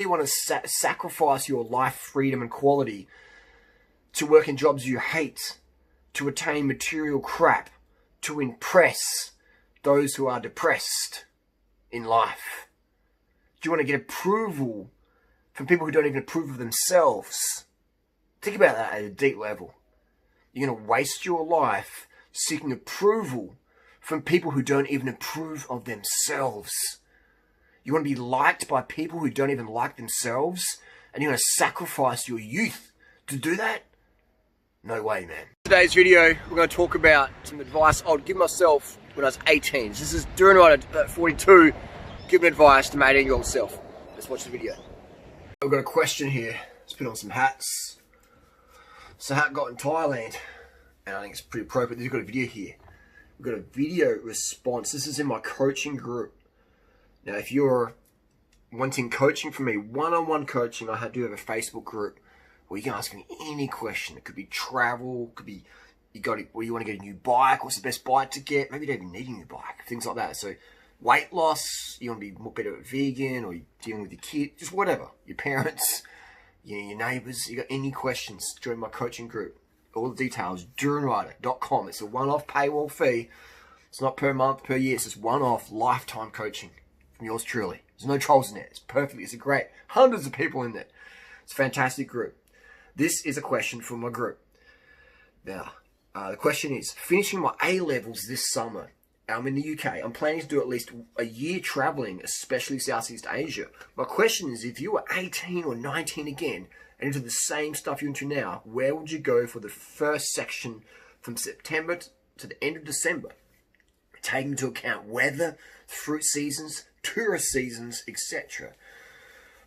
You want to sacrifice your life, freedom, and quality to work in jobs you hate, to attain material crap, to impress those who are depressed in life? Do you want to get approval from people who don't even approve of themselves? Think about that at a deep level. You're going to waste your life seeking approval from people who don't even approve of themselves. You want to be liked by people who don't even like themselves, and you're going to sacrifice your youth to do that? No way, man. Today's video, we're going to talk about some advice I would give myself when I was 18. This is doing right at 42, giving advice to my 18-year-old self. Let's watch the video. I've got a question here. Let's put on some hats. So hat got in Thailand, and I think it's pretty appropriate. We've got a video here. We've got a video response. This is in my coaching group. Now, if you're wanting coaching from me, one-on-one coaching, I do have a Facebook group where you can ask me any question. It could be travel, it could be you want to get a new bike, what's the best bike to get? Maybe you don't even need a new bike, things like that. So weight loss, you want to be more better at vegan, or you're dealing with your kid, just whatever. Your parents, your neighbours, you got any questions, join my coaching group. All the details, durinrider.com. It's a one-off paywall fee. It's not per month, per year. It's just one-off lifetime coaching from yours truly. There's no trolls in there. It's perfectly, it's a great, hundreds of people in there. It's a fantastic group. This is a question from my group. Now, the question is, finishing my A-levels this summer. I'm in the UK. I'm planning to do at least a year traveling, especially Southeast Asia. My question is, if you were 18 or 19 again, and into the same stuff you're into now, where would you go for the first section from September to the end of December? Taking into account weather, fruit seasons, tourist seasons, etc.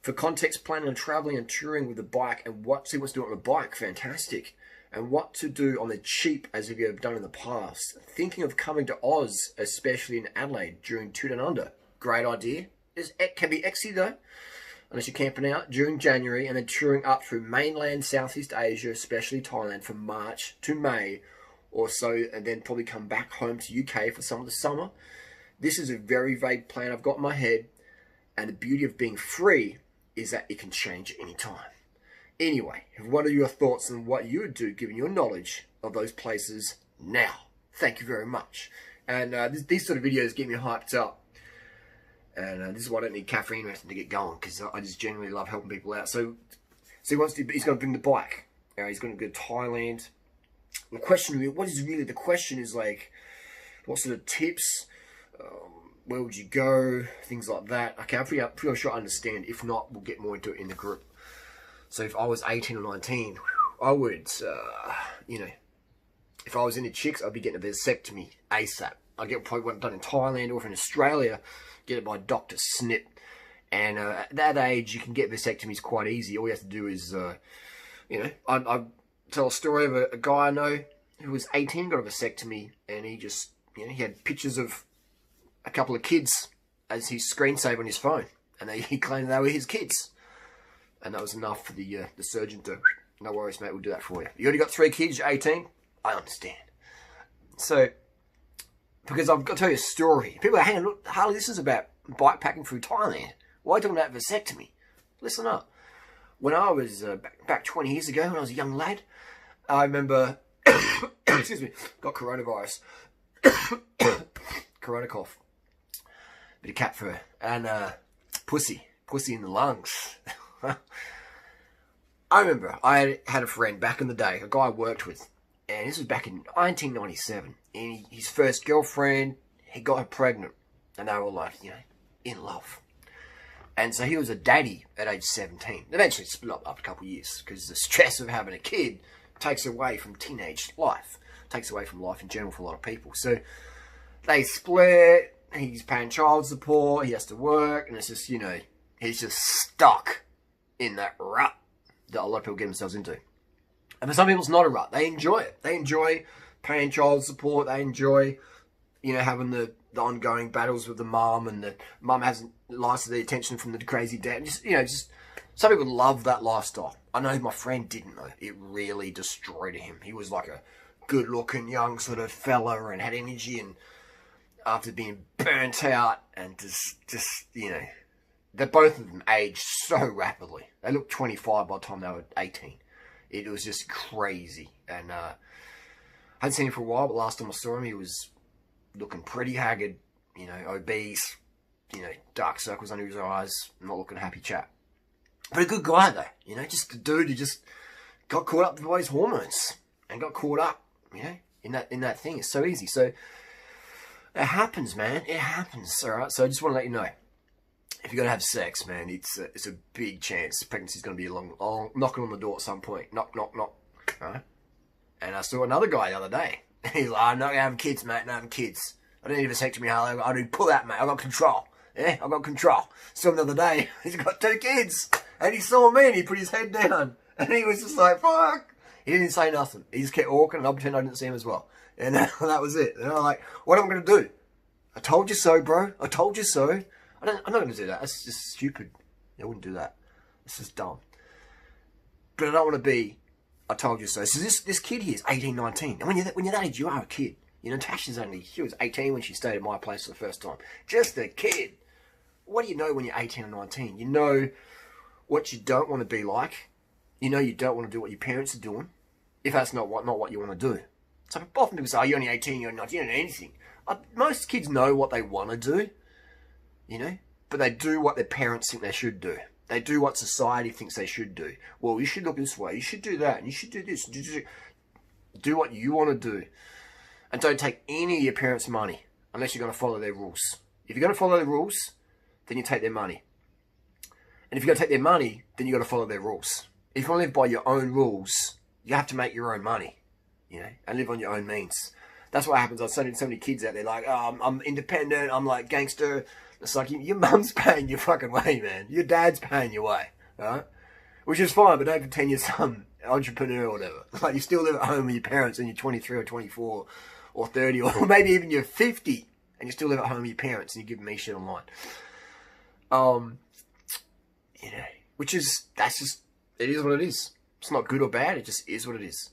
For context, planning on traveling and touring with a bike, and see what's to do on a bike, fantastic. And what to do on the cheap, as if you have done in the past. Thinking of coming to Oz, especially in Adelaide, during Toot and Under. Great idea. It can be exy though, unless you're camping out, during January, and then touring up through mainland Southeast Asia, especially Thailand, from March to May or so, and then probably come back home to UK for some of the summer. This is a very vague plan I've got in my head, and the beauty of being free is that it can change at any time. Anyway, what are your thoughts on what you would do given your knowledge of those places now? Thank you very much. And these sort of videos get me hyped up. And this is why I don't need caffeine or anything to get going, because I just genuinely love helping people out. So he's going to bring the bike. He's going to go to Thailand. The question, the question is like, what sort of tips? Where would you go? Things like that. Okay, I'm pretty sure I understand. If not, we'll get more into it in the group. So if I was 18 or 19, I would, if I was into chicks, I'd be getting a vasectomy ASAP. I'd get probably one done in Thailand, or if in Australia, get it by Dr. Snip. And at that age, you can get vasectomies quite easy. All you have to do is, I tell a story of a guy I know who was 18, got a vasectomy, and he just, he had pictures of a couple of kids as his screensaver on his phone. And he claimed they were his kids. And that was enough for the surgeon to, no worries, mate, we'll do that for you. You already got 3 kids, you're 18? I understand. So, because I've got to tell you a story. People are, hang on, look, Harley, this is about bikepacking through Thailand. Why are you talking about vasectomy? Listen up. When I was, back 20 years ago, when I was a young lad, I remember, excuse me, got coronavirus. Corona cough. Bit of cat fur. And pussy in the lungs. I remember I had a friend back in the day, a guy I worked with, and this was back in 1997, and his first girlfriend, he got her pregnant, and they were like, in love. And so he was a daddy at age 17. Eventually split up after a couple of years, because the stress of having a kid takes away from teenage life, takes away from life in general for a lot of people. So they split, he's paying child support, he has to work, and it's just, he's just stuck in that rut that a lot of people get themselves into. And for some people, it's not a rut. They enjoy it. They enjoy paying child support. They enjoy, having the ongoing battles with the mum, and the mum hasn't licensed the attention from the crazy dad. Just some people love that lifestyle. I know my friend didn't though. It really destroyed him. He was like a good-looking young sort of fella and had energy, and after being burnt out and just that both of them aged so rapidly. They looked 25 by the time they were 18. It was just crazy. And I hadn't seen him for a while, but last time I saw him, he was looking pretty haggard, you know, obese, you know, dark circles under his eyes, not looking a happy chap. But a good guy, though, you know, just a dude who just got caught up by his hormones and got caught up, you know, in that thing. It's so easy. So it happens, man. It happens, all right? So I just want to let you know, if you're going to have sex, man, it's a big chance pregnancy's going to be knocking on the door at some point. Knock, knock, knock. All right? And I saw another guy the other day. He's like, I'm not going to have kids, mate. Not having kids. I don't need a vasectomy, Harley. I do pull out, mate. I got control. Yeah, I got control. Saw him the other day. He's got 2 kids. And he saw me and he put his head down. And he was just like, fuck. He didn't say nothing. He just kept walking and I pretended I didn't see him as well. And that was it. And I'm like, what am I going to do? I told you so, bro. I told you so. I'm not going to do that. That's just stupid. I wouldn't do that. It's just dumb. But I don't want to be, I told you so. So this kid here is 18, 19. And when you're that age, you are a kid. You know, she was 18 when she stayed at my place for the first time. Just a kid. What do you know when you're 18 or 19? You know what you don't want to be like. You know you don't want to do what your parents are doing. If that's not what you want to do. So often people say, oh, you're only 18, you're not, you don't know anything. Most kids know what they want to do. You know, but they do what their parents think they should do. They do what society thinks they should do. Well, you should look this way. You should do that. And you should do this. Do what you want to do. And don't take any of your parents' money unless you're going to follow their rules. If you're going to follow their rules, then you take their money. And if you're going to take their money, then you've got to follow their rules. If you want to live by your own rules, you have to make your own money, you know, and live on your own means. That's what happens. I've seen so many kids out there like, oh, I'm independent. I'm like gangster. It's like, your mum's paying your fucking way, man. Your dad's paying your way, right? Which is fine, but don't pretend you're some entrepreneur or whatever. Like, you still live at home with your parents and you're 23 or 24 or 30 or maybe even you're 50 and you still live at home with your parents and you're giving me shit online. You know, it is what it is. It's not good or bad, it just is what it is.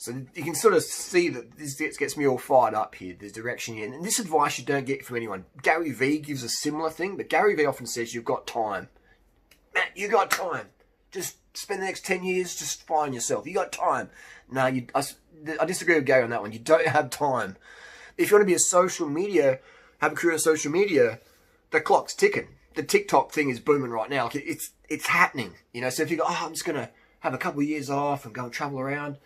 So you can sort of see that this gets me all fired up here, the direction here. And this advice you don't get from anyone. Gary Vee gives a similar thing, but Gary Vee often says you've got time. Matt, you got time. Just spend the next 10 years, just find yourself. You got time. No, I disagree with Gary on that one. You don't have time. If you want to be a social media, have a career in social media, the clock's ticking. The TikTok thing is booming right now. Like it's happening. You know, so if you go, oh, I'm just going to have a couple of years off and go and travel around,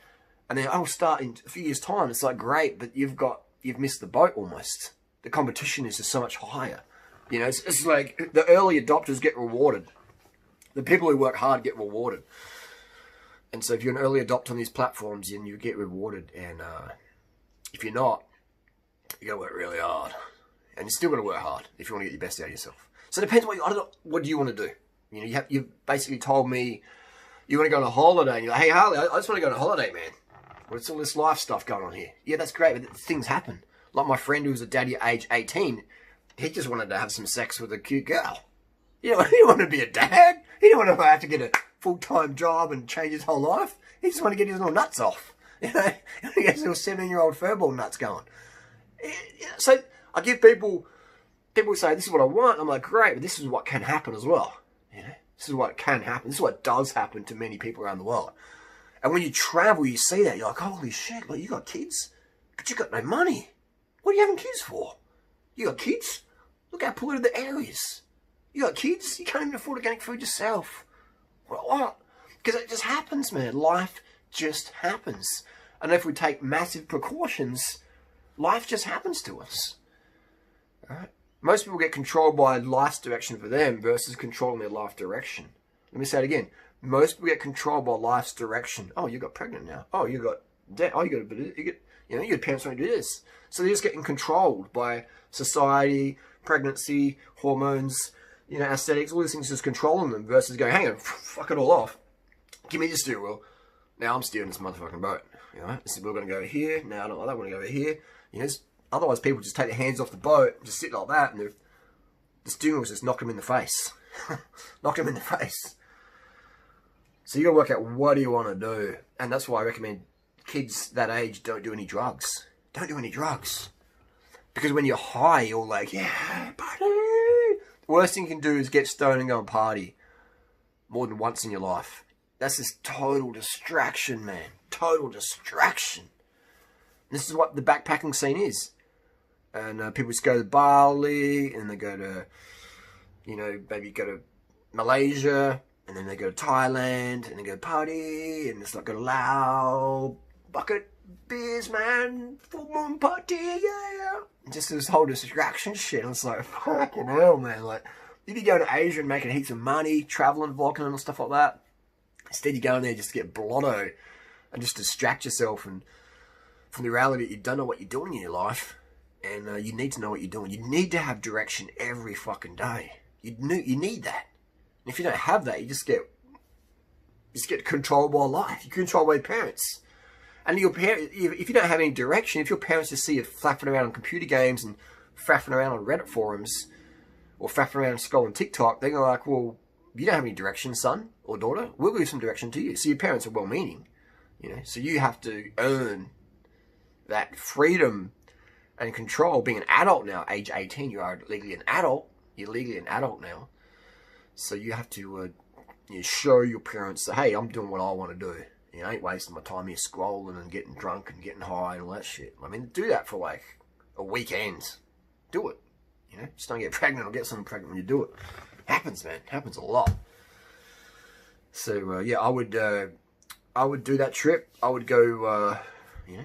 and then I'll start in a few years' time. It's like, great, but you've missed the boat almost. The competition is just so much higher. You know, it's like the early adopters get rewarded. The people who work hard get rewarded. And so if you're an early adopter on these platforms, then you get rewarded. And if you're not, you got to work really hard. And you're still going to work hard if you want to get your best out of yourself. So it depends what do you want to do? You know, you basically told me you want to go on a holiday. And you're like, hey, Harley, I just want to go on a holiday, man. What's all this life stuff going on here? Yeah, that's great, but things happen. Like my friend who was a daddy at age 18, he just wanted to have some sex with a cute girl. You know, he didn't want to be a dad. He didn't want to have to get a full-time job and change his whole life. He just wanted to get his little nuts off. You know, he gets little 17-year-old furball nuts going. So I give people say, this is what I want. I'm like, great, but this is what can happen as well. You know, this is what can happen. This is what does happen to many people around the world. And when you travel, you see that. You're like, holy shit, like, you got kids, but you got no money. What are you having kids for? You got kids? Look how polluted the air is. You got kids? You can't even afford organic food yourself. What? Because it just happens, man. Life just happens. And if we take massive precautions, life just happens to us. All right? Most people get controlled by life's direction for them versus controlling their life direction. Let me say it again. Most people get controlled by life's direction. Oh, you got pregnant now. Oh, you got debt. Oh, you your parents want to do this. So they're just getting controlled by society, pregnancy, hormones, you know, aesthetics, all these things just controlling them versus going, hang on, fuck it all off. Give me the steering wheel. Now I'm steering this motherfucking boat. You know, we're going to go over here. Now I don't like that. We're going to go over here. You know, otherwise people just take their hands off the boat and just sit like that, and the steering wheel's just knock them in the face. Knock them in the face. So you got to work out what do you want to do. And that's why I recommend kids that age don't do any drugs. Don't do any drugs. Because when you're high, you're like, yeah, buddy. Worst thing you can do is get stoned and go and party more than once in your life. That's just total distraction, man. Total distraction. This is what the backpacking scene is. And people just go to Bali, and they go to, you know, maybe go to Malaysia, and then they go to Thailand, and they go party, and it's like go to Laos, bucket beers, man, full moon party, yeah. Just this whole distraction shit. I was like, fucking hell, man. Like, if you go to Asia and making heaps of money, traveling, vlogging and stuff like that, instead you go in there just to get blotto and just distract yourself and from the reality that you don't know what you're doing in your life, and you need to know what you're doing. You need to have direction every fucking day. You need that. And if you don't have that, you just get controlled by life. You're controlled by your parents. And your parents, if you don't have any direction, if your parents just see you flapping around on computer games and faffing around on Reddit forums or faffing around scrolling TikTok, they're going like, well, you don't have any direction, son or daughter. We'll give some direction to you. So your parents are well-meaning, you know. So you have to earn that freedom and control. Being an adult now, age 18, you are legally an adult. You're legally an adult now. So you have to show your parents that, hey, I'm doing what I want to do. You know, I ain't wasting my time here scrolling and getting drunk and getting high and all that shit. I mean, do that for like a weekend. Do it. You know, just don't get pregnant or get someone pregnant when you do it. Happens, man. Happens a lot. So, yeah, I would do that trip. I would go, you know,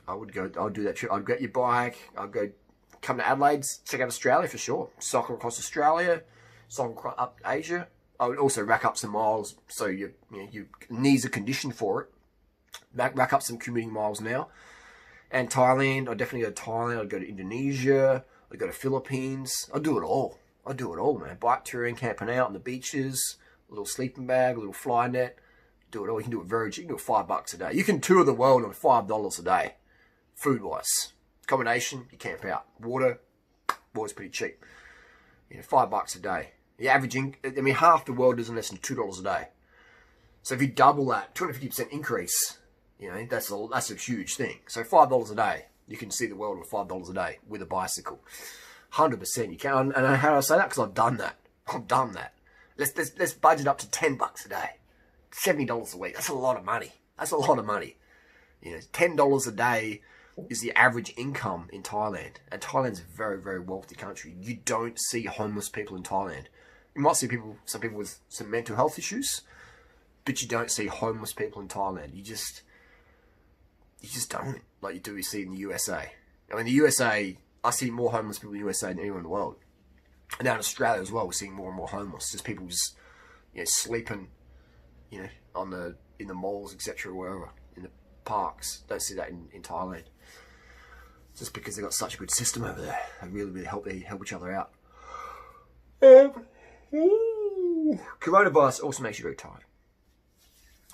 I'd do that trip. I'd get your bike. I'd go come to Adelaide, check out Australia for sure. Cycle across Australia, cycle up Asia. I would also rack up some miles so your knees are conditioned for it. Rack up some commuting miles now. And Thailand, I'd definitely go to Thailand. I'd go to Indonesia. I'd go to Philippines. I'd do it all. I'd do it all, man. Bike touring, camping out on the beaches, a little sleeping bag, a little fly net. Do it all. You can do it very cheap. You can do it $5 a day. You can tour the world on $5 a day, food-wise. Accommodation, you camp out. Water's pretty cheap. You know, $5 a day. The averaging, I mean, half the world isn't less than $2 a day. So if you double that, 250% increase, you know, that's a huge thing. So $5 a day, you can see the world with $5 a day with a bicycle. 100% you can. And how do I say that? Because I've done that. I've done that. Let's budget up to $10 a day. $70 a week. That's a lot of money. That's a lot of money. You know, $10 a day is the average income in Thailand. And Thailand's a very, very wealthy country. You don't see homeless people in Thailand. You might see some people with some mental health issues, but you don't see homeless people in Thailand. You just don't, like you see in the USA. I mean, the USA, I see more homeless people in the USA than anywhere in the world. And now in Australia as well, we're seeing more and more homeless. Just people just, you know, sleeping, you know, in the malls, etc., wherever, in the parks. Don't see that in Thailand. Just because they've got such a good system over there. They really help each other out. Coronavirus also makes you very tired.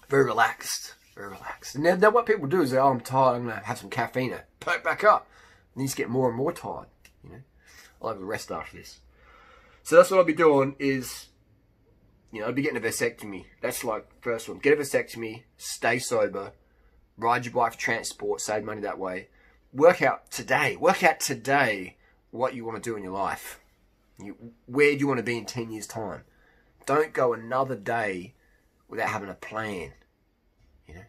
Very relaxed. Very relaxed. And now what people do is they, I'm tired, I'm going to have some caffeine to perk back up. And you just get more and more tired, you know. I'll have a rest after this. So that's what I'll be doing is, you know, I'll be getting a vasectomy. That's like first one. Get a vasectomy, stay sober, ride your bike for transport, save money that way. Work out today what you want to do in your life. Where do you want to be in 10 years' time? Don't go another day without having a plan. You know?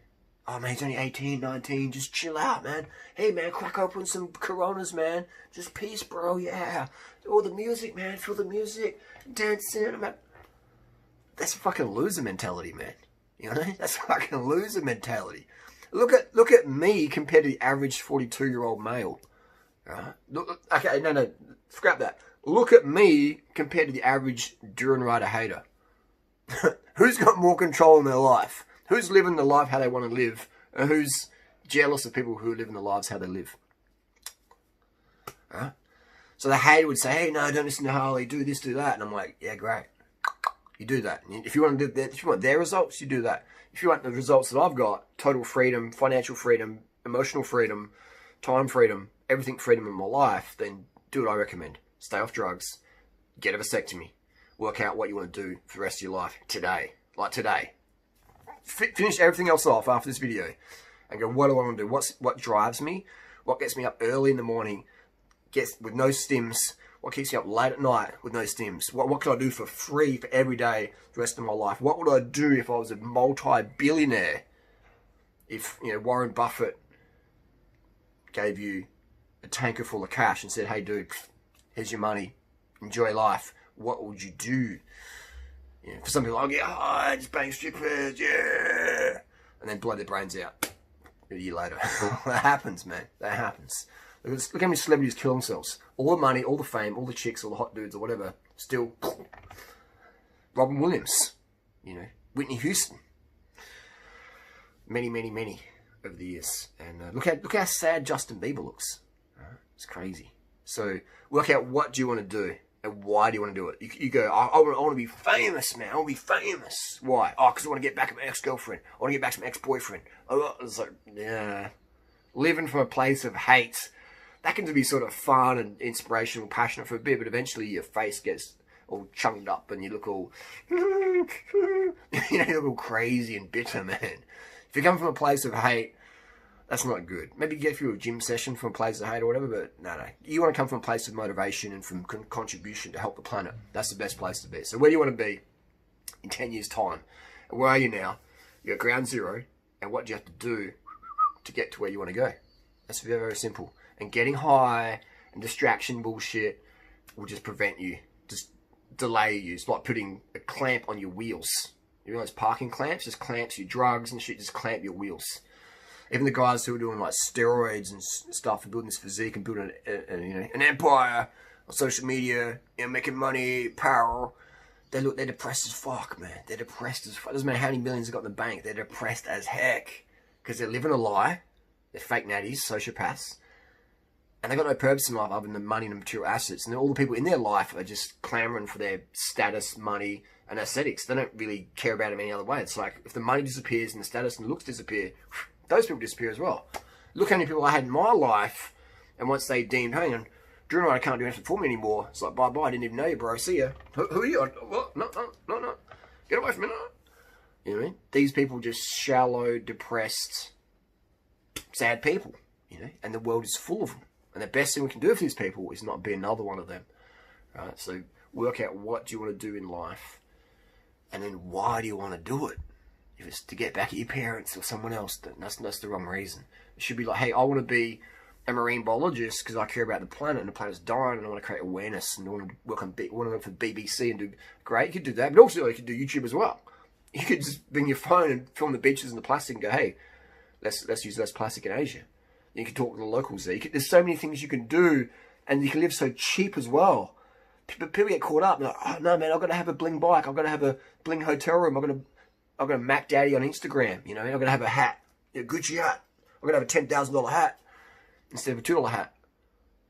Oh, man, he's only 18, 19. Just chill out, man. Hey, man, crack open some Coronas, man. Just peace, bro, yeah. Oh, the music, man. Feel the music. Dancing. That's a fucking loser mentality, man. You know? That's a fucking loser mentality. Look at me compared to the average 42-year-old male. Right? Okay, no, scrap that. Look at me compared to the average Duran rider hater. Who's got more control in their life? Who's living the life how they want to live? And who's jealous of people who live in the lives how they live? Right? So the hater would say, hey, no, don't listen to Harley, do this, do that. And I'm like, yeah, great. You do that. If you want to do that, if you want their results, you do that. If you want the results that I've got, total freedom, financial freedom, emotional freedom, time freedom, everything freedom in my life, then do what I recommend. Stay off drugs, get a vasectomy, work out what you want to do for the rest of your life today. Like today. Finish everything else off after this video and go, what do I want to do? What drives me? What gets me up early in the morning, with no stims, What keeps me up late at night with no stims? What could I do for free for every day the rest of my life? What would I do if I was a multi-billionaire? If, you know, Warren Buffett gave you a tanker full of cash and said, hey dude, here's your money, enjoy life, what would you do? You know, for some people, I'll get high, just bang strippers, yeah, and then blow their brains out a year later. That happens, man. That happens. Look how many celebrities kill themselves. All the money, all the fame, all the chicks, all the hot dudes or whatever, still. Robin Williams, you know, Whitney Houston. Many, many, many over the years. And look how sad Justin Bieber looks. It's crazy. So work out what do you want to do and why do you want to do it. You go, I want to be famous, man. I want to be famous. Why? Oh, because I want to get back at my ex-girlfriend. I want to get back to my ex-boyfriend. Oh, it's like, yeah. Living from a place of hate, that can be sort of fun and inspirational, passionate for a bit, but eventually your face gets all chunked up and you look all, you look all crazy and bitter, man. If you come from a place of hate, that's not good. Maybe you get through a gym session from a place of hate or whatever, but no. You want to come from a place of motivation and from contribution to help the planet. That's the best place to be. So where do you want to be in 10 years' time? And where are you now? You're at ground zero, and what do you have to do to get to where you want to go? That's very, very simple. And getting high and distraction bullshit will just prevent you, just delay you. It's like putting a clamp on your wheels. You realize parking clamps just clamps your drugs and shit, just clamp your wheels. Even the guys who are doing like steroids and stuff and building this physique and building an empire on social media, making money, power, they're depressed as fuck, man. They're depressed as fuck. Doesn't matter how many millions they got in the bank. They're depressed as heck because they're living a lie. They're fake natties, sociopaths. And they've got no purpose in life other than the money and material assets. And all the people in their life are just clamoring for their status, money, and aesthetics. They don't really care about it any other way. It's like if the money disappears and the status and the looks disappear, those people disappear as well. Look how many people I had in my life, and once they deemed, hang on, Drew and I can't do anything for me anymore. It's like, bye-bye, I didn't even know you, bro. See ya. Who are you? What? No. Get away from me, no. You know what I mean? These people just shallow, depressed, sad people, you know, and the world is full of them. And the best thing we can do for these people is not be another one of them, right? So work out what do you want to do in life, and then why do you want to do it? If it's to get back at your parents or someone else, then that's the wrong reason. It should be like, hey, I want to be a marine biologist because I care about the planet and the planet's dying and I want to create awareness and I want to work for BBC and do great. You could do that, but also you could do YouTube as well. You could just bring your phone and film the beaches and the plastic and go, hey, let's use less plastic in Asia. You can talk to the locals there. There's so many things you can do, and you can live so cheap as well. People get caught up. They're like, oh no, man, I've got to have a bling bike. I've got to have a bling hotel room. I've got a Mac Daddy on Instagram. You know, I've got to have a hat, a Gucci hat. I've got to have a $10,000 hat instead of a $2 hat.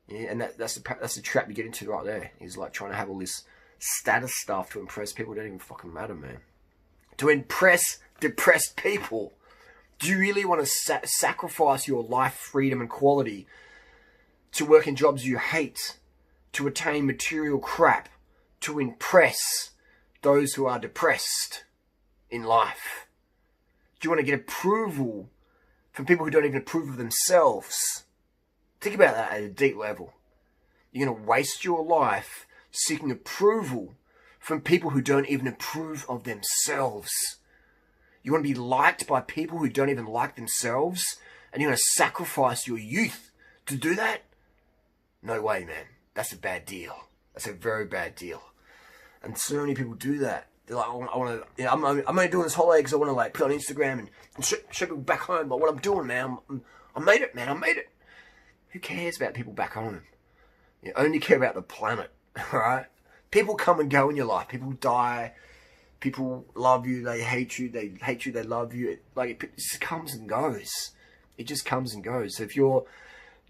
Yeah, and that's the trap you get into right there. Is like trying to have all this status stuff to impress people. It don't even fucking matter, man. To impress depressed people. Do you really want to sacrifice your life, freedom, and quality to work in jobs you hate, to attain material crap, to impress those who are depressed in life? Do you want to get approval from people who don't even approve of themselves? Think about that at a deep level. You're going to waste your life seeking approval from people who don't even approve of themselves. You want to be liked by people who don't even like themselves, and you're going to sacrifice your youth to do that? No way, man. That's a bad deal. That's a very bad deal. And so many people do that. They're like, I want to, you know, I'm only doing this holiday because I want to like put on Instagram and show people back home like what I'm doing, man. I made it, man. I made it. Who cares about people back home? You only care about the planet, all right? People come and go in your life. People die. People love you, they hate you, they love you. It just comes and goes. It just comes and goes. So if you're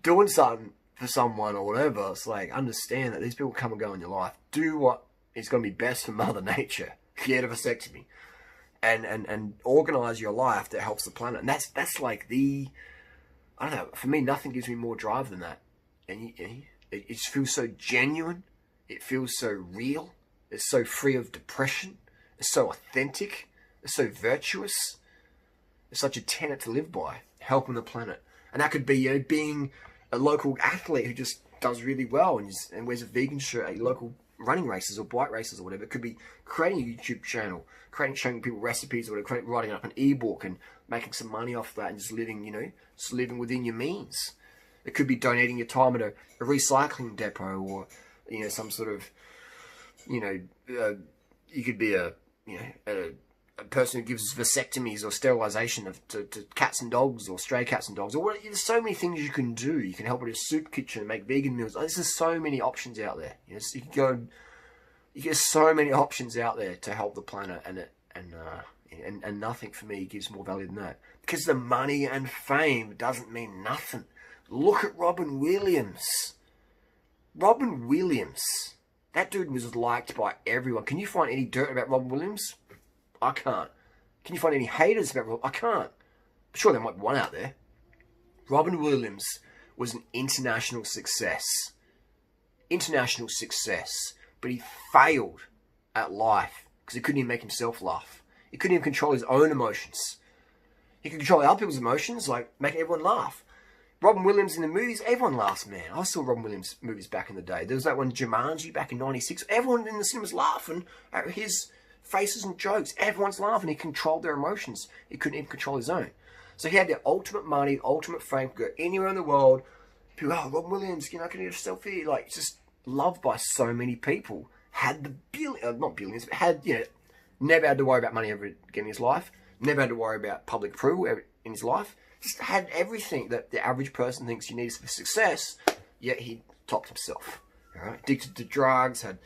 doing something for someone or whatever, it's like, understand that these people come and go in your life. Do what is going to be best for Mother Nature. Get a vasectomy. And organize your life that helps the planet. And that's like the, I don't know, for me, nothing gives me more drive than that. And it feels so genuine. It feels so real. It's so free of depression. It's so authentic. It's so virtuous. It's such a tenet to live by, helping the planet. And that could be, you know, being a local athlete who just does really well and wears a vegan shirt at local running races or bike races or whatever. It could be creating a YouTube channel, showing people recipes, or whatever, writing up an ebook and making some money off that, and just living, just living within your means. It could be donating your time at a recycling depot, or some sort of, you could be a person who gives vasectomies or sterilization to cats and dogs, or stray cats and dogs, or there's so many things you can do. You can help at a soup kitchen and make vegan meals. There's so many options out there. So you get so many options out there to help the planet, and nothing for me gives more value than that, because the money and fame doesn't mean nothing. Look at Robin Williams. Robin Williams, that dude was liked by everyone. Can you find any dirt about Robin Williams? I can't. Can you find any haters about Robin? I can't. I'm sure there might be one out there. Robin Williams was an international success. International success. But he failed at life because he couldn't even make himself laugh. He couldn't even control his own emotions. He could control other people's emotions, like making everyone laugh. Robin Williams in the movies, everyone laughs, man. I saw Robin Williams movies back in the day. There was that one, Jumanji, back in '96. Everyone in the cinemas laughing at his faces and jokes. Everyone's laughing. He controlled their emotions. He couldn't even control his own. So he had the ultimate money, ultimate fame, could go anywhere in the world. People, oh, Robin Williams, can you get a selfie? Like, just loved by so many people. Had the not billions, but had, never had to worry about money ever again in his life. Never had to worry about public approval ever in his life. Just had everything that the average person thinks you need for success, yet he topped himself. All right? Addicted to drugs, had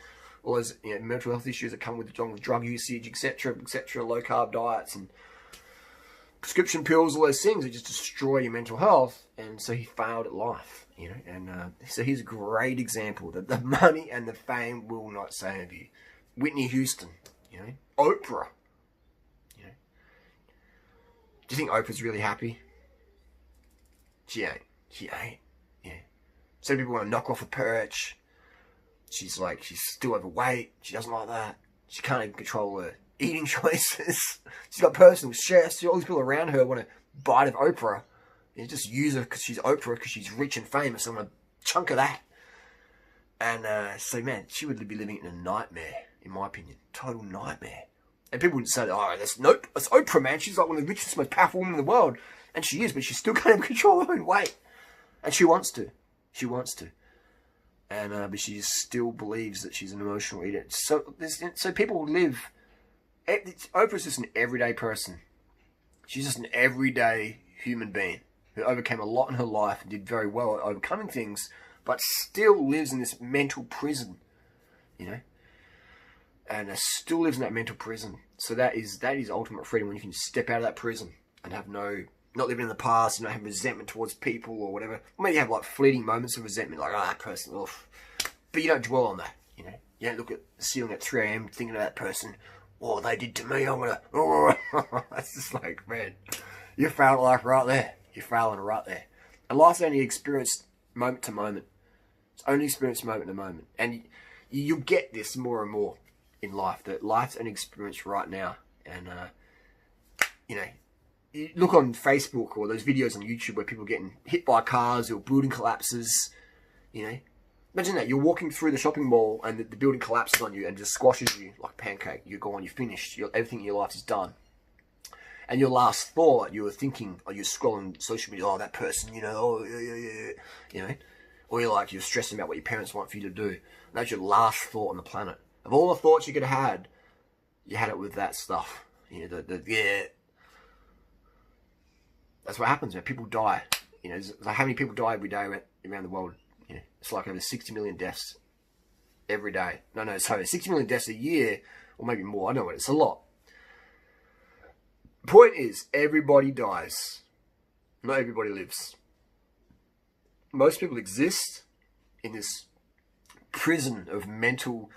all those mental health issues that come with drug usage, etc., low carb diets and prescription pills, all those things that just destroy your mental health. And so he failed at life, And so he's a great example that the money and the fame will not save you. Whitney Houston, Oprah. Do you think Oprah's really happy? She ain't. Yeah. Some people want to knock off a perch. She's still overweight. She doesn't like that. She can't even control her eating choices. She's got personal chefs. All these people around her want a bite of Oprah. You just use her because she's Oprah, because she's rich and famous. I want a chunk of that. And so, man, she would be living in a nightmare, in my opinion. Total nightmare. And people would say, oh, that's Oprah, man. She's like one of the richest, most powerful women in the world. And she is, but she still can't even control her own weight. And she wants to. And but she still believes that she's an emotional eater. So people live. Oprah's just an everyday person. She's just an everyday human being who overcame a lot in her life and did very well at overcoming things, but still lives in this mental prison, and still lives in that mental prison. So that is ultimate freedom, when you can step out of that prison and have not living in the past, and not have resentment towards people or whatever. Maybe you have fleeting moments of resentment, like, that person, oof. But you don't dwell on that, You don't look at the ceiling at 3 a.m. thinking of that person. Oh, they did to me, I'm gonna, oh. That's just like, man, you're failing life right there. You're failing right there. And life's only experienced moment to moment. It's only experienced moment to moment. And you'll get this more and more in life, that life's an experience right now. And, you look on Facebook or those videos on YouTube where people are getting hit by cars or building collapses, Imagine that. You're walking through the shopping mall and the building collapses on you and just squashes you like a pancake. You're gone, you're finished. Everything in your life is done. And your last thought, you were thinking, or you're scrolling social media, oh, that person, oh, yeah. Or you're stressing about what your parents want for you to do. And that's your last thought on the planet. Of all the thoughts you could have had, you had it with that stuff. Yeah. That's what happens, man. People die. Like how many people die every day around the world? It's like over 60 million deaths every day. No, sorry, 60 million deaths a year, or maybe more. I don't know what, it's a lot. Point is, everybody dies. Not everybody lives. Most people exist in this prison of mental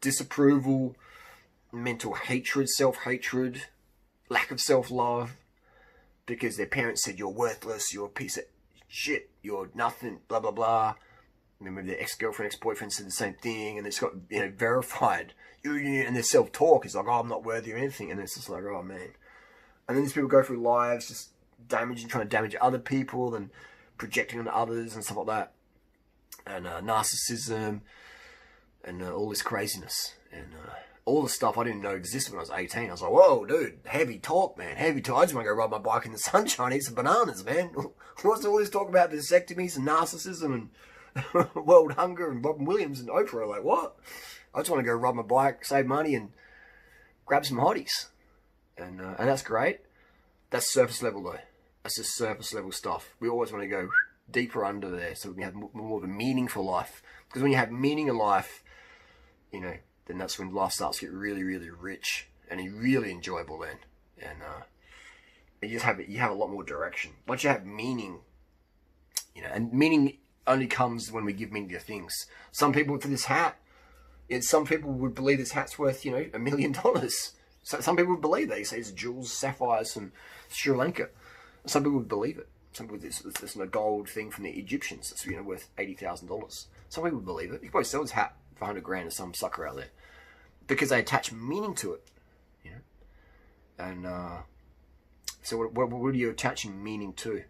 disapproval, mental hatred, self-hatred, lack of self-love, because their parents said, you're worthless, you're a piece of shit, you're nothing, blah, blah, blah. Maybe their ex-girlfriend, ex-boyfriend said the same thing, and it's got, verified. And their self-talk is like, oh, I'm not worthy or anything. And it's just like, oh, man. And then these people go through lives just trying to damage other people and projecting on others and stuff like that. and narcissism, and all this craziness, and all the stuff I didn't know existed when I was 18. I was like, whoa, dude, heavy talk, man, heavy talk. I just want to go ride my bike in the sunshine, eat some bananas, man. What's all this talk about vasectomies and narcissism and world hunger and Robin Williams and Oprah? Like, what? I just want to go ride my bike, save money, and grab some hotties. And that's great. That's surface level, though. That's just surface level stuff. We always want to go deeper under there so we can have more of a meaningful life. Because when you have meaning in life, you know, then that's when life starts to get really, really rich and really enjoyable then. And you have a lot more direction. Once you have meaning, you know, and meaning only comes when we give meaning to things. Some people, for this hat, some people would believe this hat's worth, you know, $1 million. So some people would believe that. You say it's jewels, sapphires from Sri Lanka. Some people would believe it. Some people, this a gold thing from the Egyptians that's, you know, worth $80,000. Some people would believe it. You could probably sell this hat for 100 grand to some sucker out there because they attach meaning to it, you know. And so what are you attaching meaning to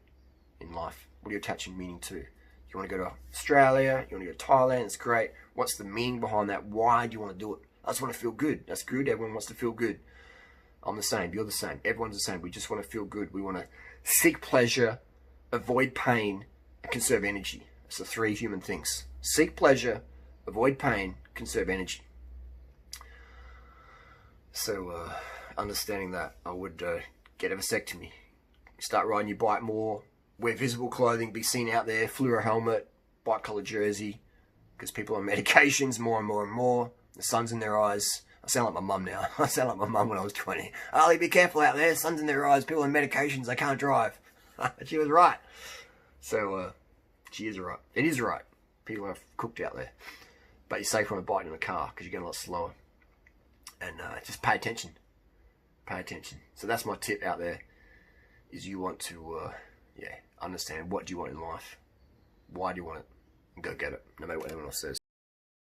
in life? What are you attaching meaning to? You want to go to Australia? You want to go to Thailand? It's great. What's the meaning behind that? Why do you want to do it? I just want to feel good. That's good. Everyone wants to feel good. I'm the same. You're the same. Everyone's the same. We just want to feel good. We want to seek pleasure, avoid pain, and conserve energy. It's the 3 human things. Seek pleasure, avoid pain, conserve energy. So, understanding that, I would get a vasectomy. Start riding your bike more. Wear visible clothing. Be seen out there. Fluoro helmet. Bike collar jersey. Because people on medications more and more and more. The sun's in their eyes. I sound like my mum now. I sound like my mum when I was 20. Ollie, be careful out there. Sun's in their eyes. People on medications. They can't drive. She was right. So, she is right. It is right. People are cooked out there. But you're safer on a bike than a car because you're going a lot slower. And just pay attention. Pay attention. So that's my tip out there. Is you want to, understand what do you want in life. Why do you want it? And go get it. No matter what anyone else says.